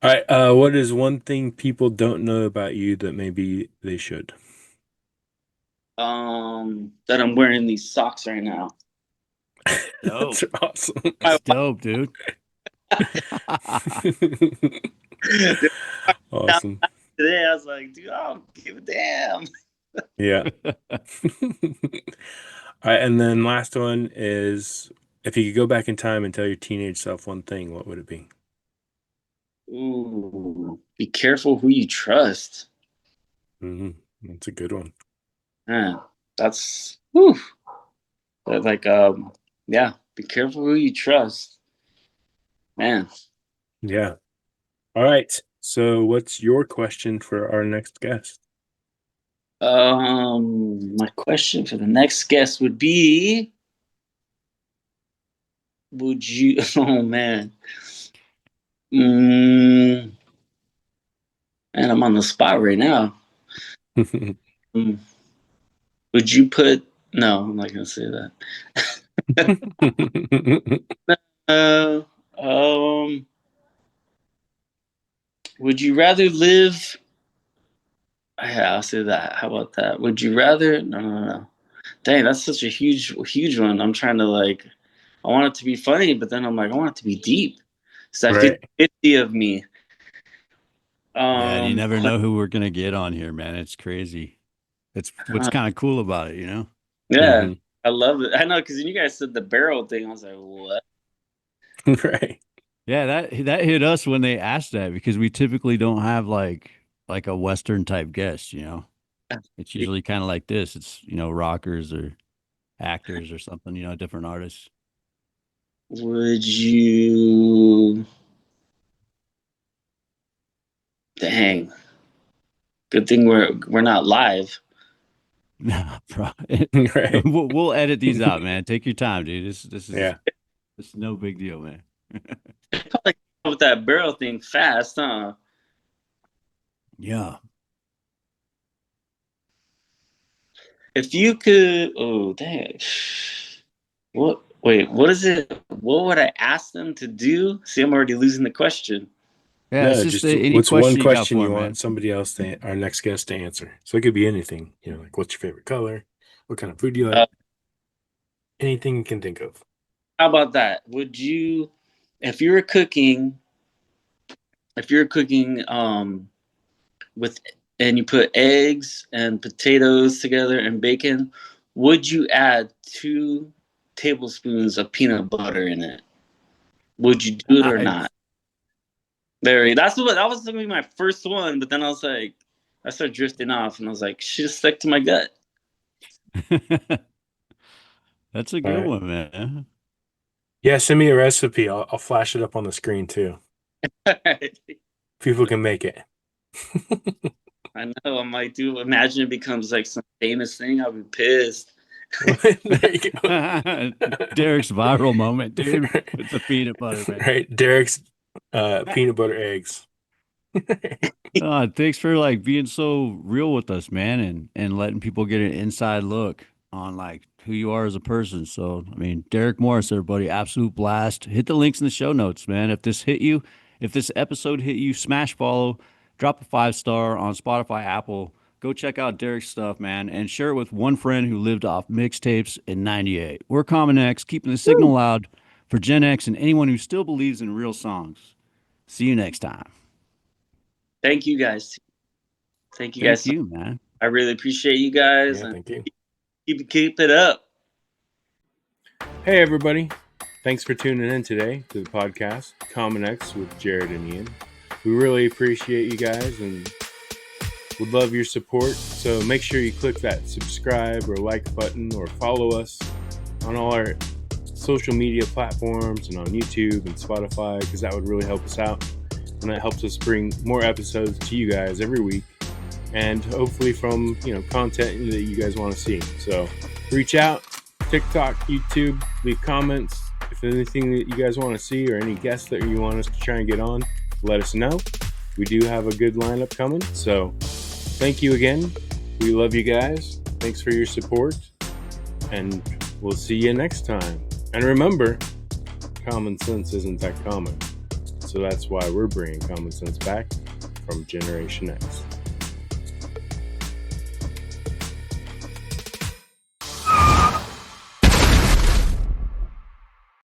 right. What is one thing people don't know about you that maybe they should? That I'm wearing these socks right now. Dope. That's awesome. My That's dope, dude. wife Awesome. today, I was like, dude, I don't give a damn. Yeah. All right, and then last one is if you could go back in time and tell your teenage self one thing, what would it be? Ooh, be careful who you trust. hmm That's a good one. Man, that's whew. But like yeah, be careful who you trust. Man. Yeah. All right. So, what's your question for our next guest? My question for the next guest would be, would you oh man. Mm, man, I'm on the spot right now. Mm, would you put no, I'm not gonna say that. uh, um would you rather live yeah, I'll say that. How about that? Would you rather no. Dang, that's such a huge one. I'm trying to like I want it to be funny, but then I'm like, I want it to be deep. It's that Right. 50 of me. Yeah, you never But, know who we're gonna get on here, man. It's crazy. It's what's uh, kind of cool about it, you know? yeah, hmm I love it. I know because you guys said the barrel thing. I was like, what? Right. Yeah, that hit us when they asked that because we typically don't have like a Western type guest, you know. It's usually kind of like this. It's, rockers or actors or something, different artists. Would you? Dang. Good thing we're not live. Nah, bro. Right. We'll edit these out, man. Take your time, dude. Yeah. This is no big deal, man. Probably with that barrel thing fast, huh? Yeah. If you could, oh dang. What? Wait, what is it? What would I ask them to do? See, I'm already losing the question. Yeah, it's No, just just any what's one question you got question for you him, want man. somebody else our next guest to answer? So it could be anything, like what's your favorite color? What kind of food do you like? Anything you can think of. How about that? Would you, if you were cooking, if you're cooking with and you put eggs and potatoes together and bacon, would you add 2 tablespoons of peanut butter in it? Would you do it or Nice. not? That was gonna be my first one, but then I was like, I started drifting off, and I was like, should have stuck to my gut. That's a All good right. one, man. Yeah, send me a recipe. I'll flash it up on the screen too. People can make it. I know I might do. Imagine it becomes like some famous thing. I'll be pissed. There you go. Derek's viral moment, dude, with the peanut butter, man. Right. Derek's peanut butter eggs. Thanks for being so real with us, man, and letting people get an inside look on who you are as a person. So, I mean, Derek Morris, everybody, absolute blast. Hit the links in the show notes, man. If this episode hit you, smash follow, drop a 5-star on Spotify, Apple. Go check out Derek's stuff, man, and share it with one friend who lived off mixtapes in '98. We're Common X, keeping the signal loud for Gen X and anyone who still believes in real songs. See you next time. Thank you guys. Thank you Thank guys. you, man. I really appreciate you guys Yeah, and thank you. keep it up. Hey, everybody. Thanks for tuning in today to the podcast, Common X with Jared and Ian. We really appreciate you guys and would love your support. So make sure you click that subscribe or like button or follow us on all our social media platforms and on YouTube and Spotify, because that would really help us out. And that helps us bring more episodes to you guys every week, and hopefully from, content that you guys want to see. So reach out, TikTok, YouTube, leave comments. If there's anything that you guys want to see or any guests that you want us to try and get on, let us know. We do have a good lineup coming. So thank you again. We love you guys. Thanks for your support. And we'll see you next time. And remember, common sense isn't that common. So that's why we're bringing common sense back from Generation X.